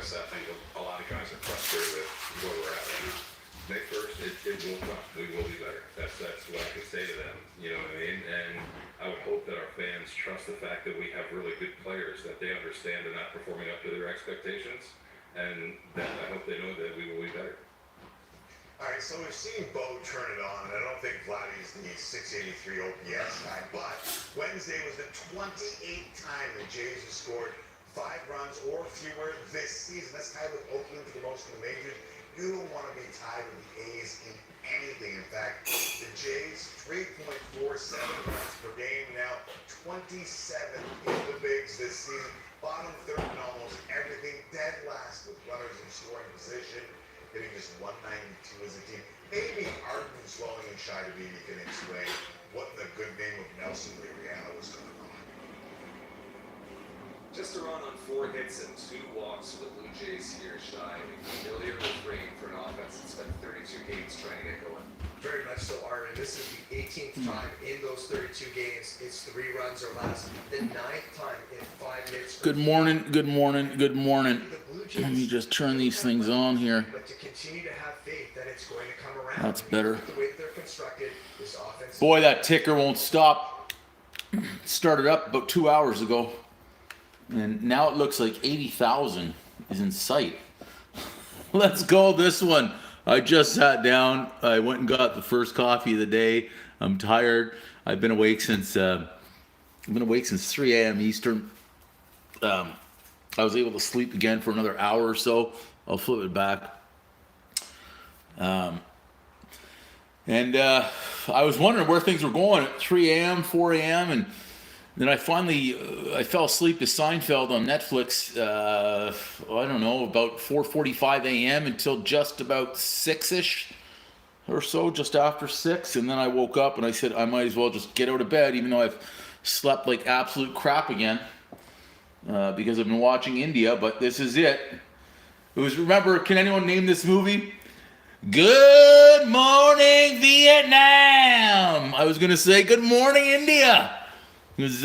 process. I think a lot of guys are frustrated with where we're at right now. May 1st, it will come. We will be better. That's what I can say to them. You know what I mean? And I would hope that our fans trust the fact that we have really good players, that they understand they're not performing up to their expectations, and that I hope they know that we will be better. All right, so we've seen Bo turn it on, and I don't think Vladdy's the 683 OPS guy, but Wednesday was the 28th time the Jays have scored 5 runs or fewer this season. That's tied with Oakland for the most in the majors. You don't want to be tied with the A's in anything. In fact, the Jays 3.47 runs per game now, 27th in the bigs this season. Bottom third in almost everything, dead last with runners in scoring position, hitting just 192 as a team. Maybe Arden Swelling and Shy to can explain what in the good name of Nelson Liriano was going on. Just a run on 4 hits and 2 walks for the Blue Jays here, Shy. Familiar with rain for an offense that's spent 32 games trying to get going. Very much so, Arden. This is the 18th time in those 32 games. It's 3 runs or less. The 9th time in 5 hits. Good morning, good morning, good morning. Let me just turn these things on here. But to continue to have faith that it's going to come around. That's better. The way that they're constructed, this offense. Boy, that ticker won't stop. Started up about 2 hours ago. And now it looks like 80,000 is in sight. Let's go this one. I just sat down. I went and got the first coffee of the day. I'm tired. I've been awake since 3 a.m. Eastern. I was able to sleep again for another hour or so. I'll flip it back. I was wondering where things were going at 3 a.m., 4 a.m. And then I fell asleep to Seinfeld on Netflix, I don't know, about 4:45 a.m. until just about 6-ish or so, just after 6. And then I woke up and I said, I might as well just get out of bed, even though I've slept like absolute crap again because I've been watching India. But this is it. It was, remember, can anyone name this movie? Good Morning Vietnam. I was going to say Good Morning India. Because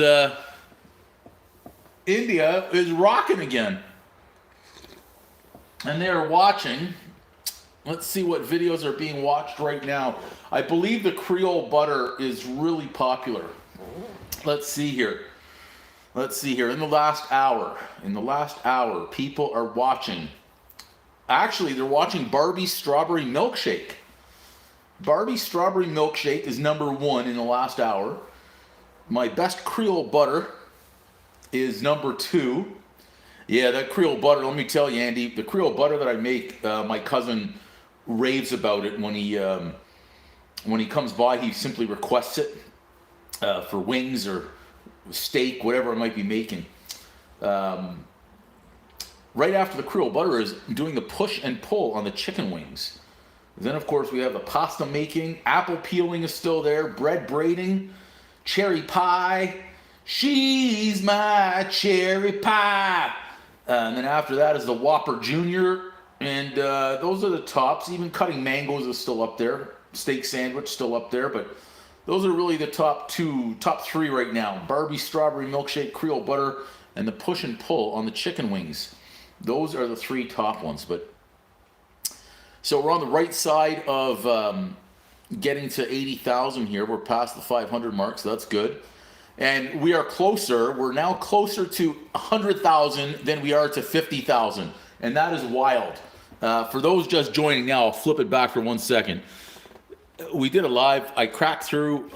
India is rocking again. And they are watching. Let's see what videos are being watched right now. I believe the Creole butter is really popular. Let's see here. In the last hour, people are watching. Actually, they're watching Barbie's Strawberry Milkshake. Barbie's Strawberry Milkshake is number 1 in the last hour. My best Creole butter is number 2. Yeah, that Creole butter, let me tell you, Andy, the Creole butter that I make, my cousin raves about it when he comes by. He simply requests it for wings or steak, whatever I might be making. Right after the Creole butter is doing the push and pull on the chicken wings. Then, of course, we have the pasta making. Apple peeling is still there. Bread braiding. Cherry pie. She's my cherry pie. And then after that is the Whopper Jr. And those are the tops. Even cutting mangoes is still up there. Steak sandwich still up there. But those are really the top 3 right now. Barbie Strawberry Milkshake, Creole butter, and the push and pull on the chicken wings. Those are the 3 top ones. But so we're on the right side of getting to 80,000 here. We're past the 500 mark, so that's good. And we are closer. We're now closer to 100,000 than we are to 50,000. And that is wild. For those just joining now, I'll flip it back for 1 second. We did a live. I cracked through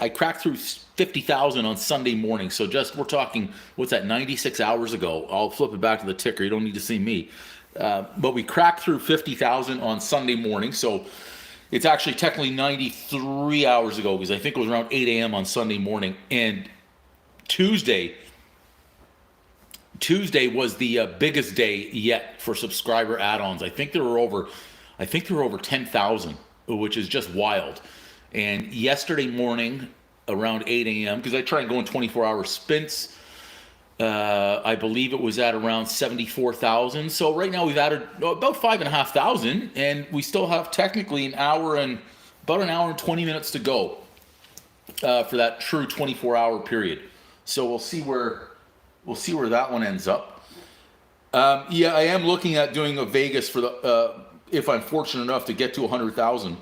50,000 on Sunday morning. So we're talking, what's that, 96 hours ago. I'll flip it back to the ticker. You don't need to see me. But we cracked through 50,000 on Sunday morning. So it's actually technically 93 hours ago because I think it was around 8 a.m. on Sunday morning. And Tuesday was the biggest day yet for subscriber add-ons. I think there were over 10,000, which is just wild. And yesterday morning around 8 a.m., because I try and go in 24-hour sprints, I believe it was at around 74,000. So right now we've added about 5,500, and we still have technically about an hour and 20 minutes to go for that true 24-hour period. So we'll see where that one ends up. Yeah, I am looking at doing a Vegas for the if I'm fortunate enough to get to 100,000.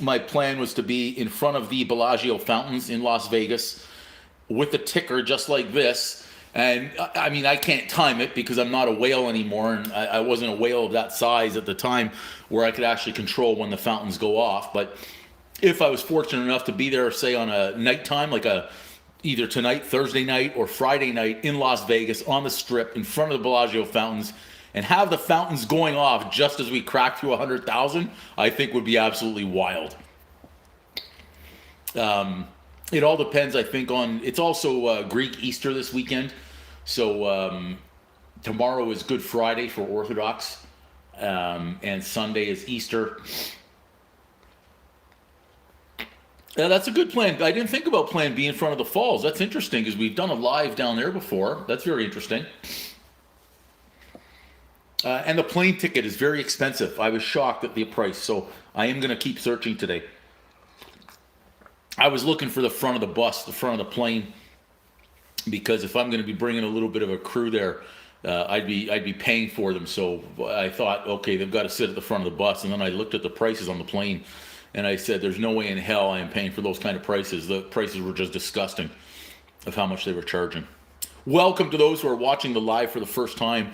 My plan was to be in front of the Bellagio fountains in Las Vegas with a ticker just like this. And I mean, I can't time it because I'm not a whale anymore, and I wasn't a whale of that size at the time where I could actually control when the fountains go off. But if I was fortunate enough to be there, say on a nighttime, like either tonight, Thursday night, or Friday night in Las Vegas on the Strip in front of the Bellagio fountains, and have the fountains going off just as we crack through 100,000, I think would be absolutely wild. It all depends, I think, on. It's also Greek Easter this weekend, so tomorrow is Good Friday for Orthodox, and Sunday is Easter. That's a good plan. I didn't think about Plan B in front of the falls. That's interesting because we've done a live down there before. That's very interesting. And the plane ticket is very expensive. I was shocked at the price, so I am going to keep searching today. I was looking for the front of the bus, the front of the plane, because if I'm going to be bringing a little bit of a crew there, I'd be paying for them. So I thought, okay, they've got to sit at the front of the bus. And then I looked at the prices on the plane, and I said, there's no way in hell I am paying for those kind of prices. The prices were just disgusting of how much they were charging. Welcome to those who are watching the live for the first time.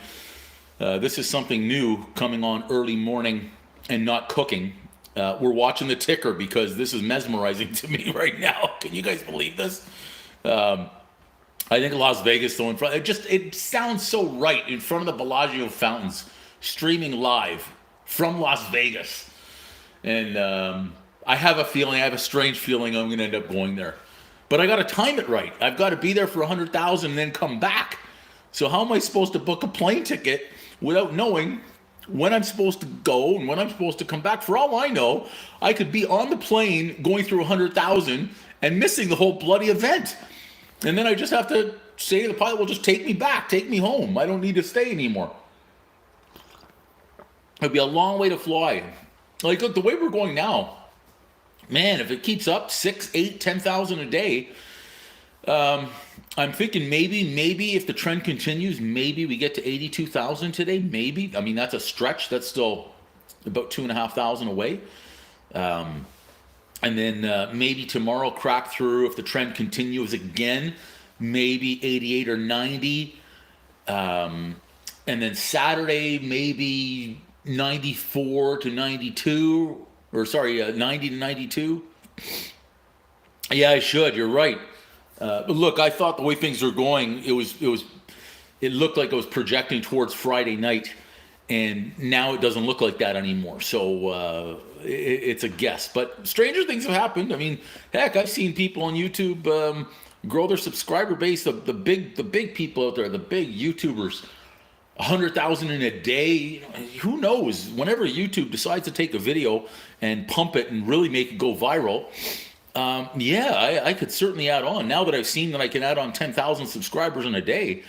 This is something new coming on early morning and not cooking. We're watching the ticker because this is mesmerizing to me right now. Can you guys believe this? I think Las Vegas, though, in front, it sounds so right in front of the Bellagio fountains, streaming live from Las Vegas. And I have a strange feeling I'm going to end up going there. But I got to time it right. I've got to be there for 100,000 and then come back. So how am I supposed to book a plane ticket without knowing when I'm supposed to go and when I'm supposed to come back? For all I know, I could be on the plane going through 100,000 and missing the whole bloody event. And then I just have to say to the pilot, well, just take me back, take me home. I don't need to stay anymore. It'd be a long way to fly. Like, look, the way we're going now, man, if it keeps up 6, 8, 10,000 a day, I'm thinking maybe if the trend continues, maybe we get to 82,000 today. Maybe. I mean, that's a stretch. That's still about 2,500 away. And then maybe tomorrow crack through if the trend continues again, maybe 88 or 90. And then Saturday, maybe 94 to 92, or sorry, 90 to 92. Yeah, I should. You're right. But look, I thought the way things were going, it looked like it was projecting towards Friday night, and now it doesn't look like that anymore. So it's a guess. But stranger things have happened. I mean, heck, I've seen people on YouTube grow their subscriber base. The big people out there, the big YouTubers, 100,000 in a day. Who knows? Whenever YouTube decides to take a video and pump it and really make it go viral. I could certainly add on. Now that I've seen that I can add on 10,000 subscribers in a day,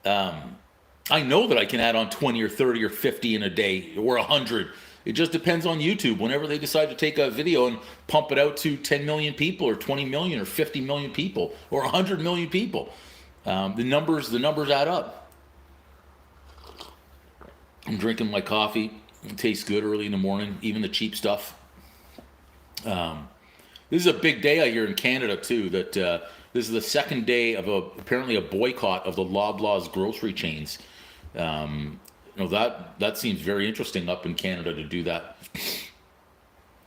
I know that I can add on 20 or 30 or 50 in a day or 100. It just depends on YouTube. Whenever they decide to take a video and pump it out to 10 million people or 20 million or 50 million people or 100 million people, the numbers add up. I'm drinking my coffee. It tastes good early in the morning, even the cheap stuff. This is a big day I hear in Canada too. That this is the second day of apparently a boycott of the Loblaws grocery chains. That seems very interesting up in Canada to do that.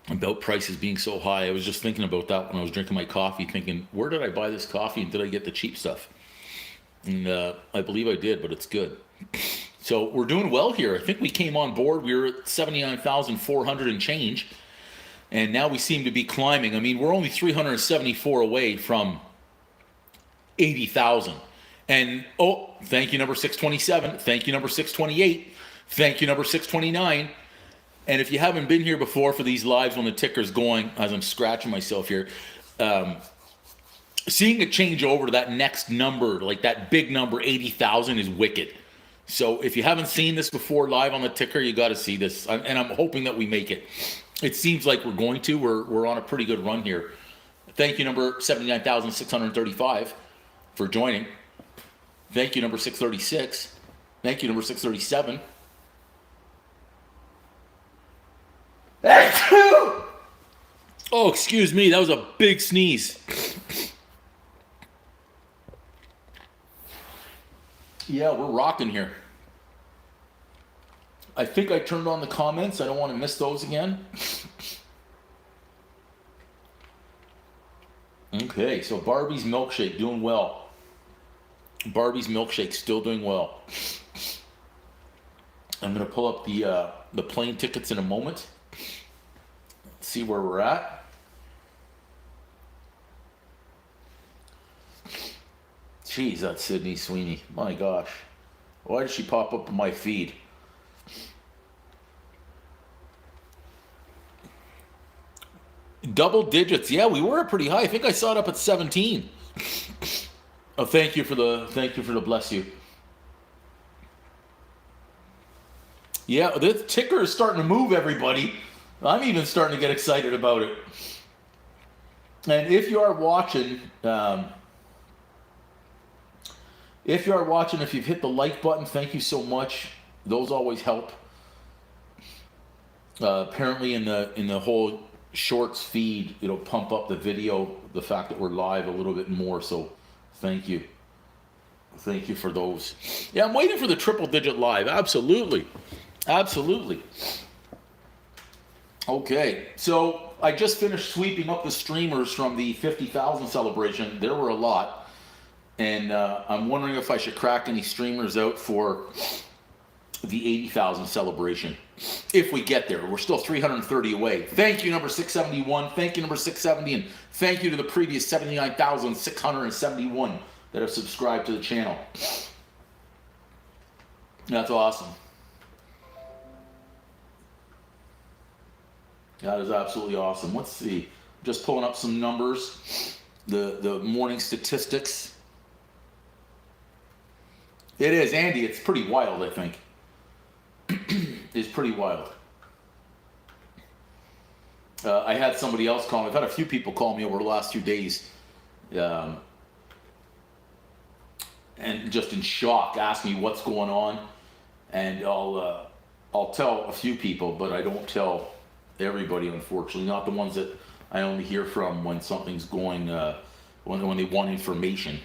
About prices being so high, I was just thinking about that when I was drinking my coffee, thinking, where did I buy this coffee and did I get the cheap stuff? And I believe I did, but it's good. So we're doing well here. I think we came on board. We were at 79,400 and change. And now we seem to be climbing. I mean, we're only 374 away from 80,000. And, thank you, number 627. Thank you, number 628. Thank you, number 629. And if you haven't been here before for these lives when the ticker's going, as I'm scratching myself here, seeing it change over to that next number, like that big number, 80,000, is wicked. So if you haven't seen this before live on the ticker, you got to see this. And I'm hoping that we make it. It seems like we're going to. We're on a pretty good run here. Thank you, number 79,635, for joining. Thank you, number 636. Thank you, number 637. Oh, excuse me. That was a big sneeze. Yeah, we're rocking here. I think I turned on the comments. I don't want to miss those again. Okay, so Barbie's milkshake doing well. Barbie's milkshake still doing well. I'm going to pull up the plane tickets in a moment. See where we're at. Jeez, that's Sydney Sweeney. My gosh. Why did she pop up in my feed? Double digits. Yeah, we were pretty high. I think I saw it up at 17. Oh, thank you for the bless you. Yeah, this ticker is starting to move, everybody. I'm even starting to get excited about it. And if you are watching, if you've hit the like button, thank you so much. Those always help. Apparently, in the whole shorts feed, it'll pump up the video, the fact that we're live a little bit more. So, thank you for those. Yeah, I'm waiting for the triple digit live. Absolutely. Okay, so I just finished sweeping up the streamers from the 50,000 celebration. There were a lot. And I'm wondering if I should crack any streamers out for the 80,000 celebration. If we get there. We're still 330 away. Thank you, number 671. Thank you, number 670. And thank you to the previous 79,671 that have subscribed to the channel. That's awesome. That is absolutely awesome. Let's see. Just pulling up some numbers. The morning statistics. It is, Andy. It's pretty wild, I think. It's pretty wild. I had somebody else call me. I've had a few people call me over the last 2 days. And just in shock, ask me what's going on. And I'll tell a few people, but I don't tell everybody, unfortunately. Not the ones that I only hear from when something's going, when they want information.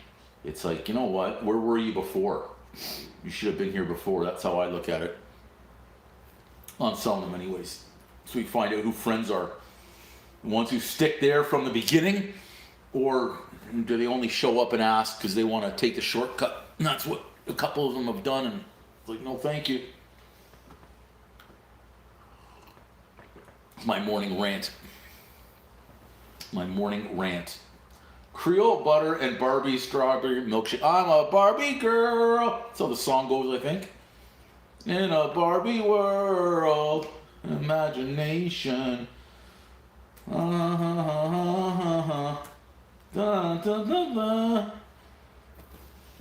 It's like, you know what? Where were you before? You should have been here before. That's how I look at it. On some of them, anyways. So we find out who friends are. The ones who stick there from the beginning, or do they only show up and ask because they want to take a shortcut? And that's what a couple of them have done. And it's like, no, thank you. My morning rant. Creole butter and Barbie strawberry milkshake. I'm a Barbie girl. That's how the song goes, I think. In a Barbie world, imagination.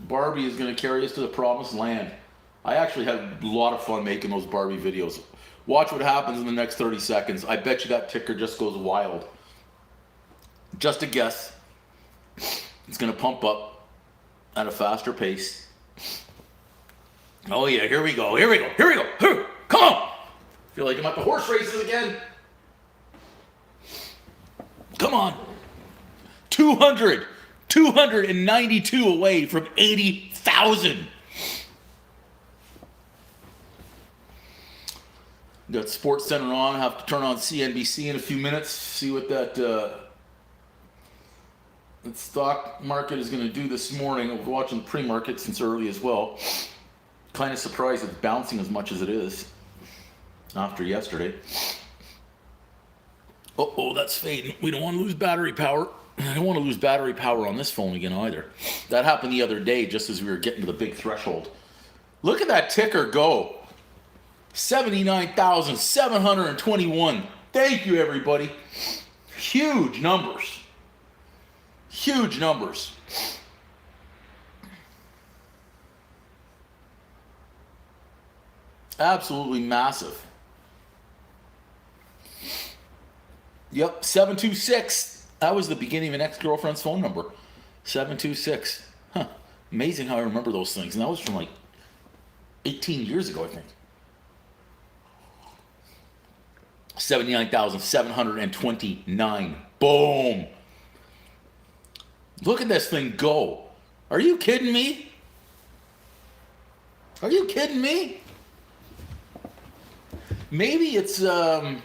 Barbie is going to carry us to the promised land. I actually had a lot of fun making those Barbie videos. Watch what happens in the next 30 seconds. I bet you that ticker just goes wild. Just a guess. It's going to pump up at a faster pace. Oh yeah, here we go. Come on! Feel like I'm at the horse races again. Come on. 292 away from 80,000. Got Sports Center on. I have to turn on CNBC in a few minutes. See what that stock market is going to do this morning. I've been watching the pre-market since early as well. Kind of surprised it's bouncing as much as it is after yesterday. Oh, that's fading. We don't want to lose battery power. I don't want to lose battery power on this phone again either. That happened the other day just as we were getting to the big threshold. Look at that ticker go. 79,721. Thank you, everybody. Huge numbers. Huge numbers. Absolutely massive. Yep, 726. That was the beginning of an ex-girlfriend's phone number. 726. Huh. Amazing how I remember those things. And that was from like 18 years ago, I think. 79,729. Boom. Look at this thing go. Are you kidding me? Are you kidding me? Maybe it's, I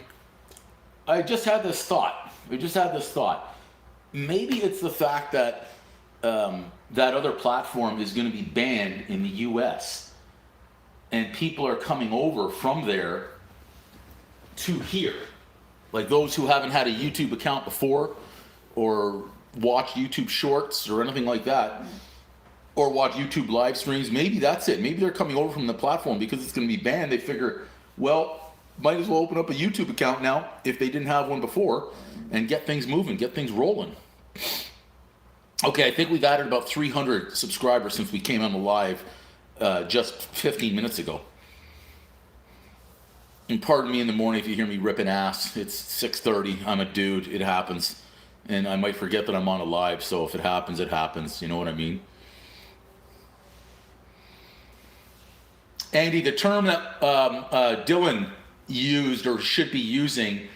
just had this thought. Maybe it's the fact that that other platform is going to be banned in the US, and people are coming over from there to here. Like those who haven't had a YouTube account before, or watched YouTube shorts or anything like that, or watch YouTube live streams. Maybe that's it. Maybe they're coming over from the platform because it's going to be banned. They figure, well, might as well open up a YouTube account now if they didn't have one before and get things moving, get things rolling. Okay, I think we've added about 300 subscribers since we came on the live just 15 minutes ago. And pardon me in the morning if you hear me ripping ass. It's 6:30. I'm a dude. It happens. And I might forget that I'm on a live, so if it happens, it happens. You know what I mean? Andy, the term that Dylan used or should be using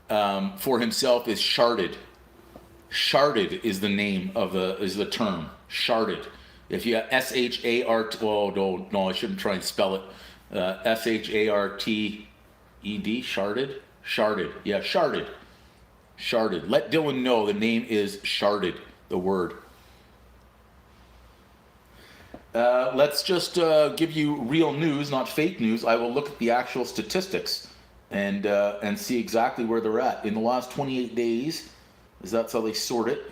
for himself is sharded. Sharded is the name of the term. Sharded. If you SHART, oh no, I shouldn't try and spell it. SHARTED, sharded, sharded. Yeah, sharded, sharded. Let Dylan know the name is sharded. The word. Let's just give you real news, not fake news. I will look at the actual statistics and see exactly where they're at in the last 28 days. Is that's how they sort it.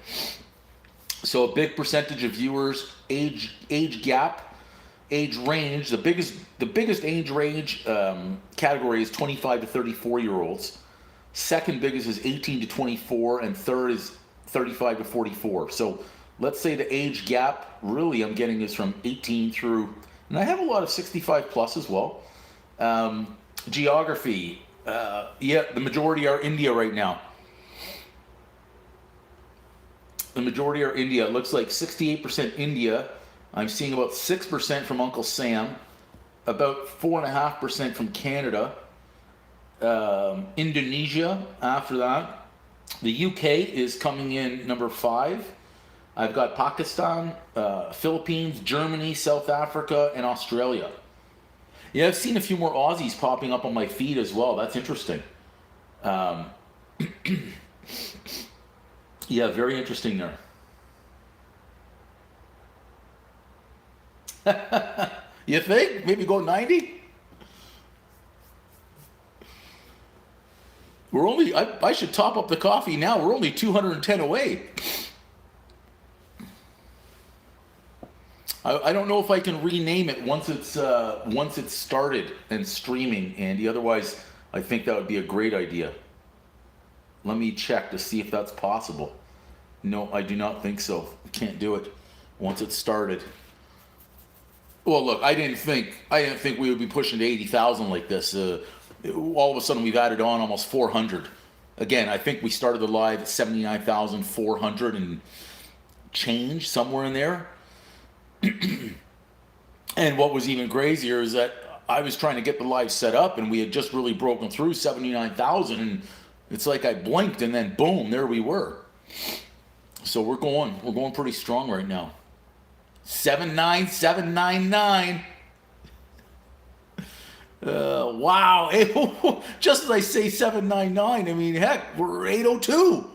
So a big percentage of viewers, age gap, age range. The biggest age range category is 25 to 34 year olds. Second biggest is 18 to 24, and third is 35 to 44. So let's say the age gap really I'm getting is from 18 through, and I have a lot of 65 plus as well. Geography, yeah, the majority are India right now. The majority are India. It looks like 68% India. I'm seeing about 6% from Uncle Sam, about 4.5% from Canada, Indonesia after that. The UK is coming in number 5. I've got Pakistan, Philippines, Germany, South Africa, and Australia. Yeah, I've seen a few more Aussies popping up on my feed as well. That's interesting. Yeah, very interesting there. You think? Maybe go 90? We're only, I should top up the coffee now. We're only 210 away. I don't know if I can rename it once it's started and streaming, Andy. Otherwise, I think that would be a great idea. Let me check to see if that's possible. No, I do not think so. Can't do it once it's started. Well, look, I didn't think we would be pushing to 80,000 like this. All of a sudden, we've added on almost 400. Again, I think we started the live at 79,400 and change, somewhere in there. And what was even crazier is that I was trying to get the live set up, and we had just really broken through 79,000, and it's like I blinked, and then boom, there we were. So we're going pretty strong right now. 79799. Wow. Just as I say 799, I mean, heck, we're 802.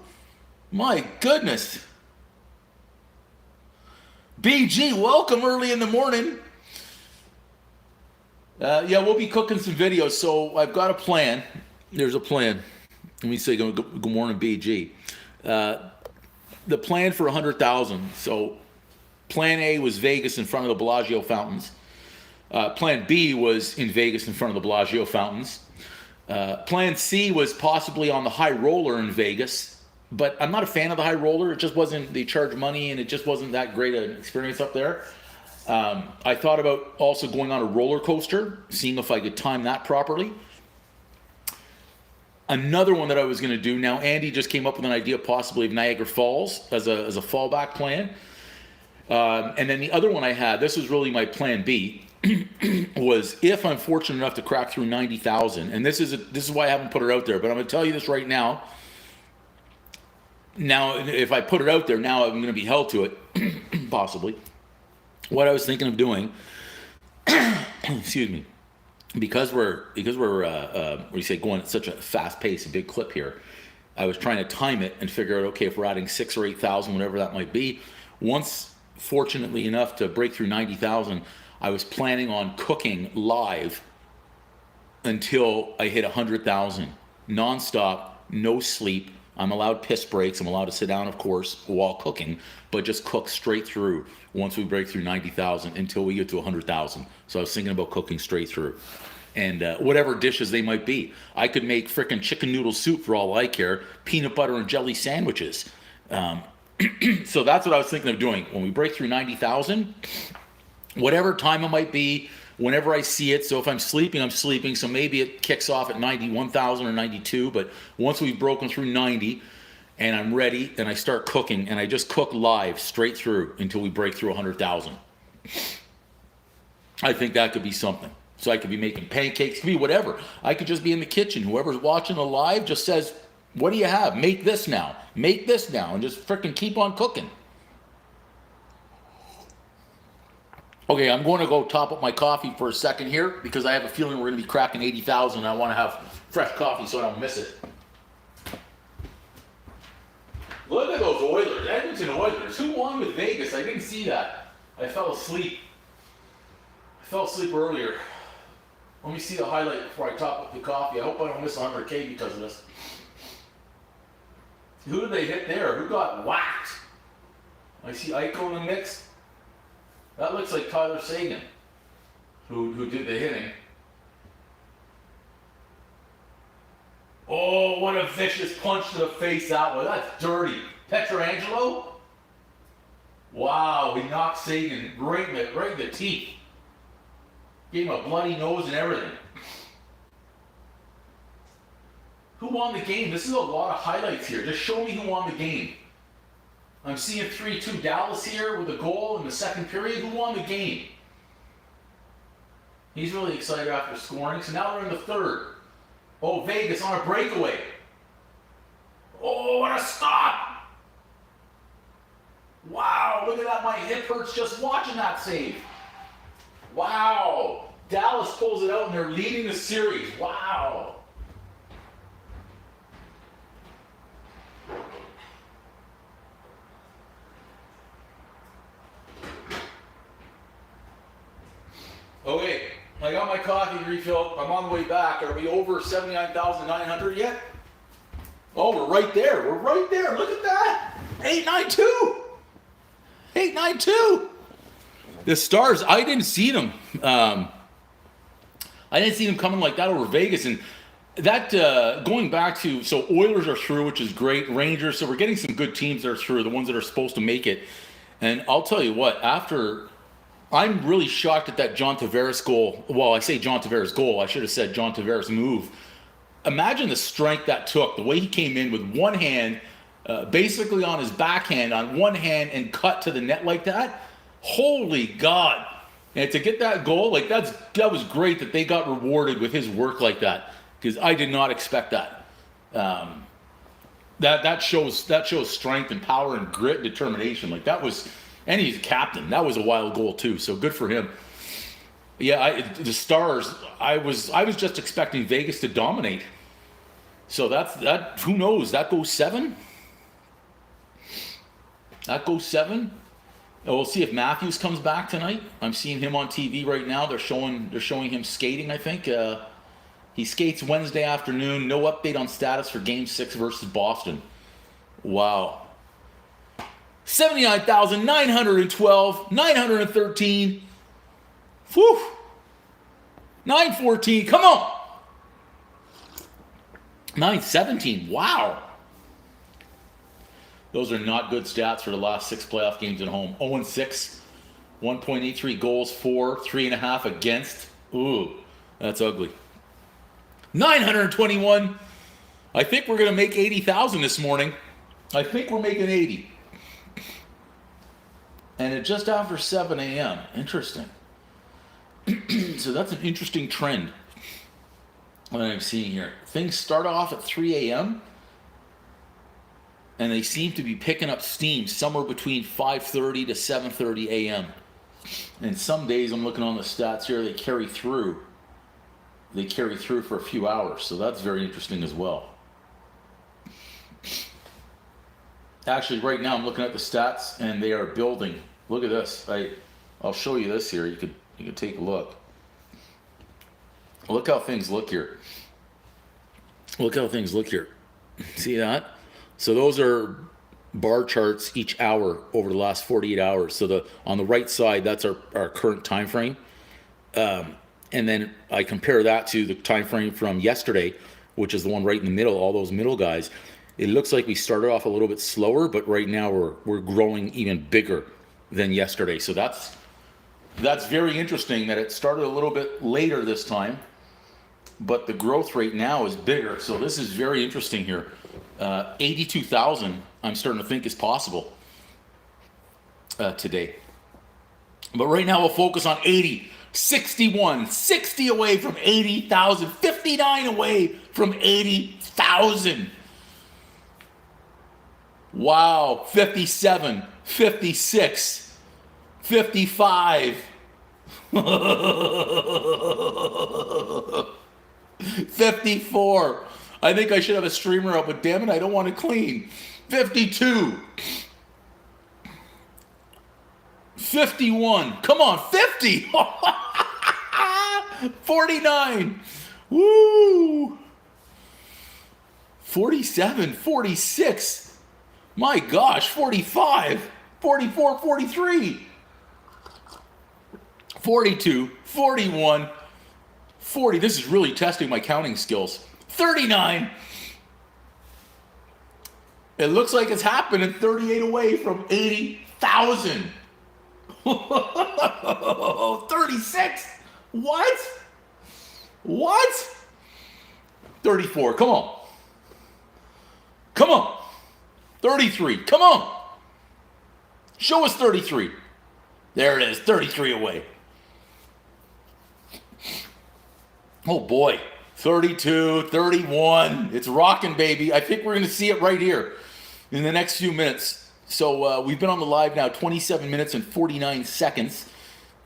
My goodness. BG, welcome early in the morning. Yeah, we'll be cooking some videos. So I've got a plan. There's a plan. Let me say good morning, BG. The plan for 100,000. So plan A was Vegas in front of the Bellagio fountains. Plan B was in Vegas in front of the Bellagio fountains. Plan C was possibly on the high roller in Vegas. But I'm not a fan of the high roller. It just wasn't, they charge money and it just wasn't that great an experience up there. I thought about also going on a roller coaster, seeing if I could time that properly. Another one that I was going to do, now Andy just came up with an idea possibly of Niagara Falls as a fallback plan. And then the other one I had, this was really my plan B, was if I'm fortunate enough to crack through 90,000, and this is why I haven't put it out there, but I'm going to tell you this right now. Now, if I put it out there, now I'm going to be held to it, possibly. What I was thinking of doing, excuse me, because we're what do you say, going at such a fast pace, a big clip here. I was trying to time it and figure out, okay, if we're adding 6,000 or 8,000, whatever that might be, once fortunately enough to break through 90,000, I was planning on cooking live until I hit 100,000, nonstop, no sleep. I'm allowed piss breaks. I'm allowed to sit down, of course, while cooking, but just cook straight through once we break through 90,000 until we get to 100,000. So I was thinking about cooking straight through. And whatever dishes they might be. I could make frickin' chicken noodle soup for all I care, peanut butter and jelly sandwiches. So that's what I was thinking of doing. When we break through 90,000, whatever time it might be, whenever I see it. So if I'm sleeping, I'm sleeping. So maybe it kicks off at 91,000 or 92. But once we've broken through 90 and I'm ready and I start cooking, and I just cook live straight through until we break through 100,000. I think that could be something. So I could be making pancakes, could be whatever. I could just be in the kitchen. Whoever's watching the live just says, what do you have? Make this now. Make this now. And just frickin' keep on cooking. Okay, I'm going to go top up my coffee for a second here because I have a feeling we're going to be cracking 80,000 and I want to have fresh coffee so I don't miss it. Look at those Oilers, Edmonton Oilers. Who won with Vegas? I didn't see that. I fell asleep. Earlier. Let me see the highlight before I top up the coffee. I hope I don't miss 100K because of this. Who did they hit there? Who got whacked? I see Eichel in the mix. That looks like Tyler Seguin, who did the hitting. Oh, what a vicious punch to the face that was. That's dirty. Petrangelo? Wow, he knocked Seguin right in the teeth. Gave him a bloody nose and everything. Who won the game? This is a lot of highlights here. Just show me who won the game. I'm seeing 3-2 Dallas here with a goal in the second period. Who won the game? He's really excited after scoring. So now we're in the third. Oh, Vegas on a breakaway. Oh, what a stop! Wow, look at that. My hip hurts just watching that save. Wow. Dallas pulls it out and they're leading the series. Wow. Okay, I got my coffee refilled. I'm on the way back. Are we over 79,900 yet? Oh, we're right there. We're right there. Look at that. 892. 892. The Stars, I didn't see them. I didn't see them coming like that over Vegas. And that, going back to, so Oilers are through, which is great. Rangers, so we're getting some good teams that are through, the ones that are supposed to make it. And I'll tell you what, I'm really shocked at that John Tavares goal. Well, I say John Tavares goal. I should have said John Tavares move. Imagine the strength that took, the way he came in with one hand, basically on his backhand, on one hand, and cut to the net like that. Holy God. And to get that goal, like that was great that they got rewarded with his work like that, because I did not expect that. That shows strength and power and grit and determination. Like that was, and he's captain. That was a wild goal too, so good for him. Yeah, the Stars, I was just expecting Vegas to dominate. So that who knows? That goes 7? That goes 7? And we'll see if Matthews comes back tonight. I'm seeing him on TV right now. They're showing him skating, I think. He skates Wednesday afternoon. No update on status for Game 6 versus Boston. Wow. 79,912, 913. Whew. 914. Come on. 917. Wow. Those are not good stats for the last 6 playoff games at home. 0-6, 1.83 goals for, 3.5 against. Ooh, that's ugly. 921. I think we're going to make 80,000 this morning. I think we're making 80. and it's just after 7 a.m. Interesting. So that's an interesting trend that I'm seeing here. Things start off at 3 a.m. and they seem to be picking up steam somewhere between 5:30 to 7:30 a.m. And some days, I'm looking on the stats here, they carry through. They carry through for a few hours, so that's very interesting as well. Actually, right now I'm looking at the stats, and they are building. Look at this. I'll show you this here. You could take a look. Look how things look here. Look how things look here. See that? So those are bar charts each hour over the last 48 hours. So on the right side, that's our current time frame. And then I compare that to the time frame from yesterday, which is the one right in the middle, all those middle guys. It looks like we started off a little bit slower, but right now we're growing even bigger than yesterday. So that's very interesting that it started a little bit later this time, but the growth rate now is bigger. So this is very interesting here. 82,000, I'm starting to think is possible today. But right now we'll focus on 80, 61, 60 away from 80,000, 59 away from 80,000. Wow, 57, 56, 55. 54. I think I should have a streamer up, but damn it, I don't want to clean. 52. 51. Come on, 50. 49. Woo. 47, 46. My gosh, 45, 44, 43. 42, 41, 40. This is really testing my counting skills. 39. It looks like it's happening. 38 away from 80,000. 36. What? 34. Come on. 33. Come on. Show us 33. There it is. 33 away. Oh boy. 32, 31. It's rocking, baby. I think we're going to see it right here in the next few minutes. So we've been on the live now 27 minutes and 49 seconds.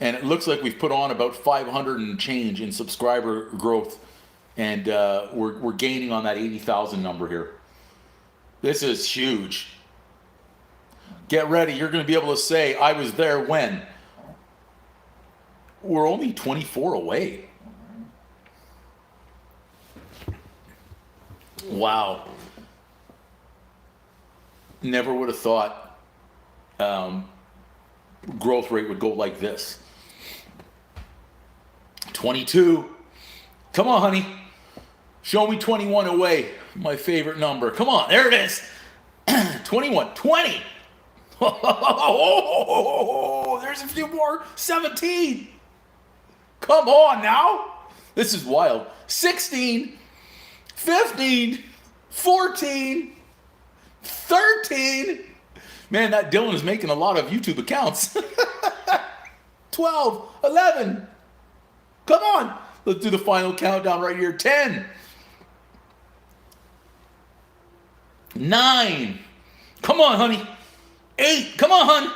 And it looks like we've put on about 500 and change in subscriber growth. And we're gaining on that 80,000 number here. This is huge. Get ready. You're going to be able to say, I was there when. We're only 24 away. Wow. Never would have thought growth rate would go like this. 22. Come on, honey. Show me 21 away. My favorite number. Come on. There it is. 21. 20. Oh, there's a few more. 17. Come on now. This is wild. 16. 15, 14, 13. Man, that Dylan is making a lot of YouTube accounts. 12, 11. Come on. Let's do the final countdown right here. 10, 9. Come on, honey. 8. Come on, hun.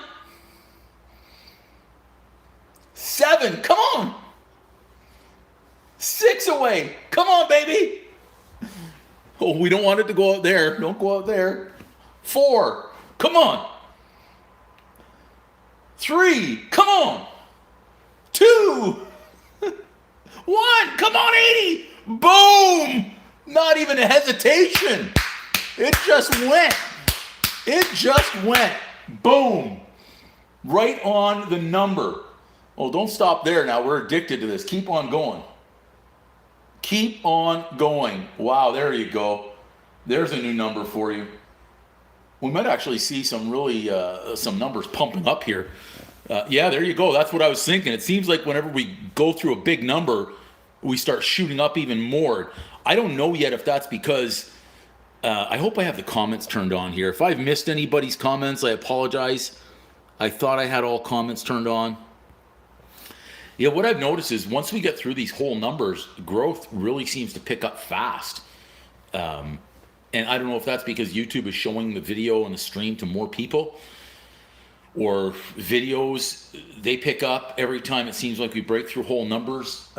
7. Come on. 6 away. Come on, baby. Oh, we don't want it to go out there. Don't go out there. 4. Come on. 3. Come on. 2. 1. Come on, 80. Boom. Not even a hesitation. It just went. It just went. Boom. Right on the number. Oh, don't stop there now. We're addicted to this. Keep on going. Keep on going. Wow, there you go. There's a new number for you. We might actually see some really, some numbers pumping up here. Yeah, there you go. That's what I was thinking. It seems like whenever we go through a big number, we start shooting up even more. I don't know yet if that's because, I hope I have the comments turned on here. If I've missed anybody's comments, I apologize. I thought I had all comments turned on. Yeah, what I've noticed is once we get through these whole numbers, growth really seems to pick up fast. And I don't know if that's because YouTube is showing the video and the stream to more people, or videos, they pick up every time it seems like we break through whole numbers.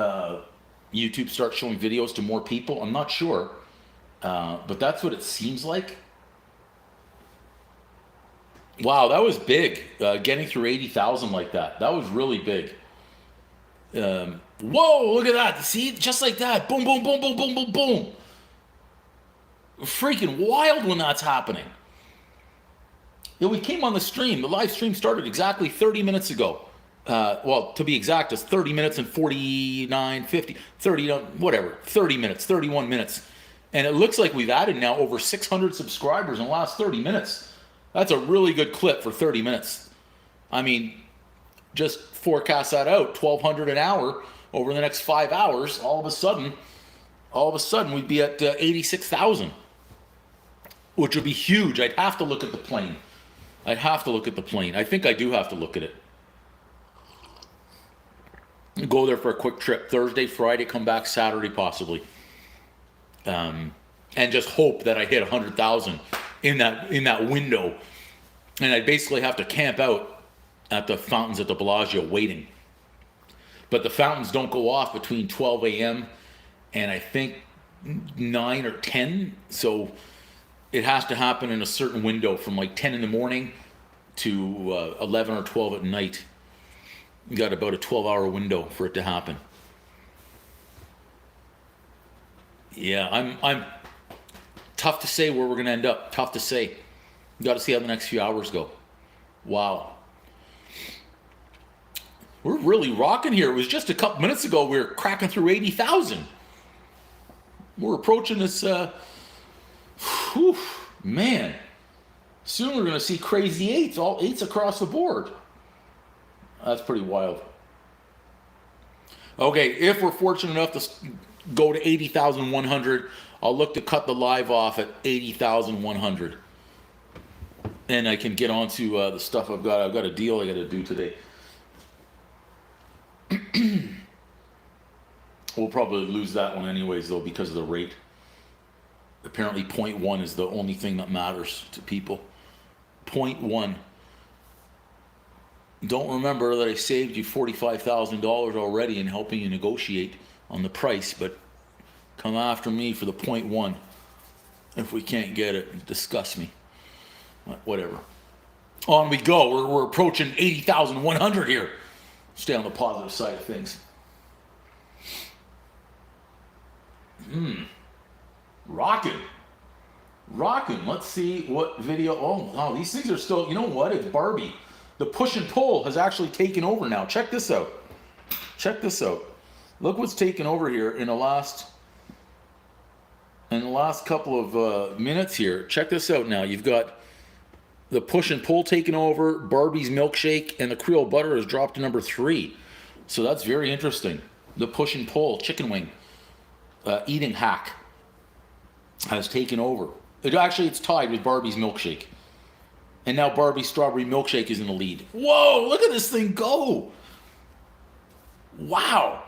YouTube starts showing videos to more people. I'm not sure, but that's what it seems like. Wow, that was big. Getting through 80,000 like that. That was really big. Whoa, look at that. See, just like that. Boom, boom, boom, boom, boom, boom, boom. Freaking wild when that's happening. Yeah, we came on the stream. The live stream started exactly 30 minutes ago. Well, to be exact, it's 30 minutes and 49, 50, 30, whatever, 30 minutes, 31 minutes. And it looks like we've added now over 600 subscribers in the last 30 minutes. That's a really good clip for 30 minutes. I mean, just forecast that out, 1,200 an hour over the next 5 hours. All of a sudden, we'd be at 86,000, which would be huge. I'd have to look at the plane. I think I do have to look at it. Go there for a quick trip. Thursday, Friday, come back Saturday possibly. And just hope that I hit 100,000 in that window. And I basically have to camp out at the fountains at the Bellagio waiting. But the fountains don't go off between 12 a.m. and I think 9 or 10. So it has to happen in a certain window from like 10 in the morning to 11 or 12 at night. You got about a 12-hour window for it to happen. Yeah, I'm tough to say where we're going to end up. Tough to say. You got to see how the next few hours go. Wow. We're really rocking here. It was just a couple minutes ago we were cracking through 80,000. We're approaching this, man. Soon we're going to see crazy eights, all eights across the board. That's pretty wild. Okay, if we're fortunate enough to go to 80,100, I'll look to cut the live off at 80,100. And I can get on to the stuff I've got. I've got a deal I got to do today. We'll probably lose that one anyways, though, because of the rate. Apparently 0.1 is the only thing that matters to people. 0.1. Don't remember that I saved you $45,000 already in helping you negotiate on the price, but come after me for the 0.1. If we can't get it, discuss me. Whatever. On we go. We're approaching 80,100 here. Stay on the positive side of things. Rocking. Let's see what video. Oh, wow. These things are still, you know what? It's Barbie. The push and pull has actually taken over now. Check this out. Look what's taken over here in the last couple of minutes here. Check this out now. You've got the push and pull taken over, Barbie's milkshake, and the Creole butter has dropped to number 3. So that's very interesting. The push and pull chicken wing eating hack has taken over. It's tied with Barbie's milkshake. And now Barbie's strawberry milkshake is in the lead. Whoa, look at this thing go. Wow.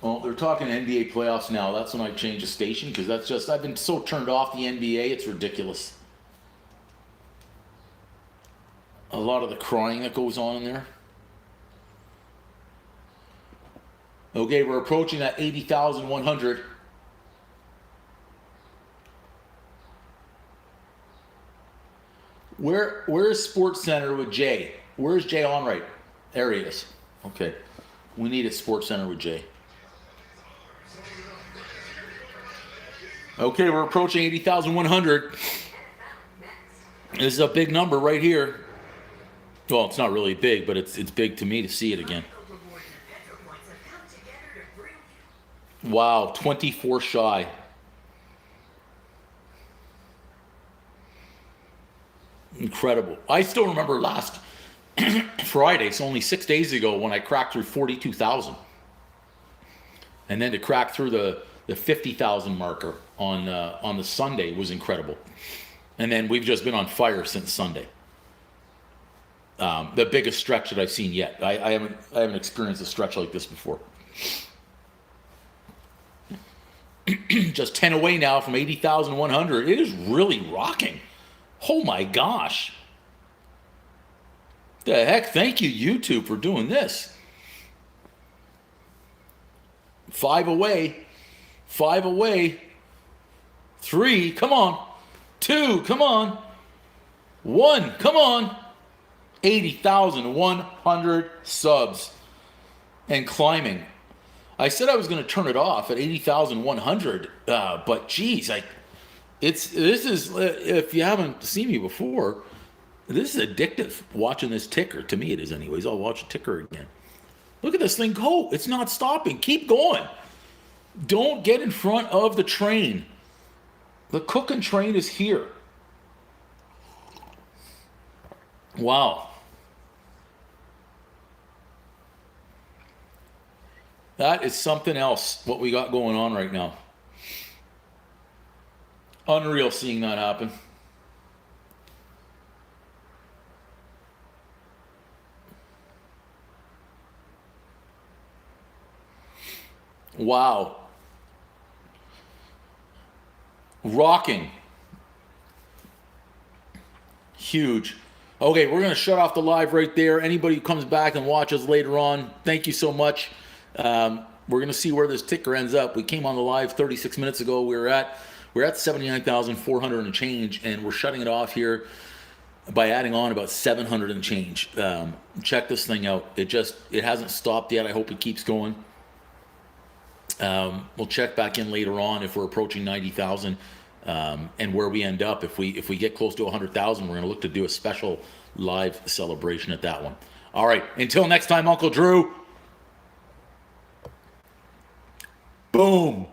Well, they're talking NBA playoffs now. That's when I change the station, because I've been so turned off the NBA, it's ridiculous. A lot of the crying that goes on in there. Okay, we're approaching that 80,100. Where is Sports Center with Jay? Where's Jay Onright? There he is. Okay. We need a Sports Center with Jay. Okay, we're approaching 80,100. This is a big number right here. Well, it's not really big, but it's big to me to see it again. Wow, 24 shy. Incredible. I still remember last Friday, so only 6 days ago, when I cracked through 42,000. And then to crack through the 50,000 marker on the Sunday was incredible. And then we've just been on fire since Sunday. The biggest stretch that I've seen yet. I haven't experienced a stretch like this before. Just 10 away now from 80,100. It is really rocking. Oh my gosh. The heck, thank you, YouTube, for doing this. 5 away. 5 away. 3, come on. 2, come on. 1, come on. 80,100 subs. And climbing. I said I was going to turn it off at 80,100, but geez, this is, if you haven't seen me before, this is addictive, watching this ticker. To me it is anyways. I'll watch the ticker again. Look at this thing go. It's not stopping. Keep going. Don't get in front of the train. The cooking train is here. Wow. That is something else, what we got going on right now. Unreal seeing that happen. Wow. Rocking. Huge. Okay, we're going to shut off the live right there. Anybody who comes back and watches later on, thank you so much. We're going to see where this ticker ends up. We came on the live 36 minutes ago. We're at 79,400 and change, and we're shutting it off here by adding on about 700 and change. Check this thing out. It hasn't stopped yet. I hope it keeps going. We'll check back in later on if we're approaching 90,000 and where we end up. If we get close to 100,000, we're going to look to do a special live celebration at that one. All right. Until next time, Uncle Drew. Boom.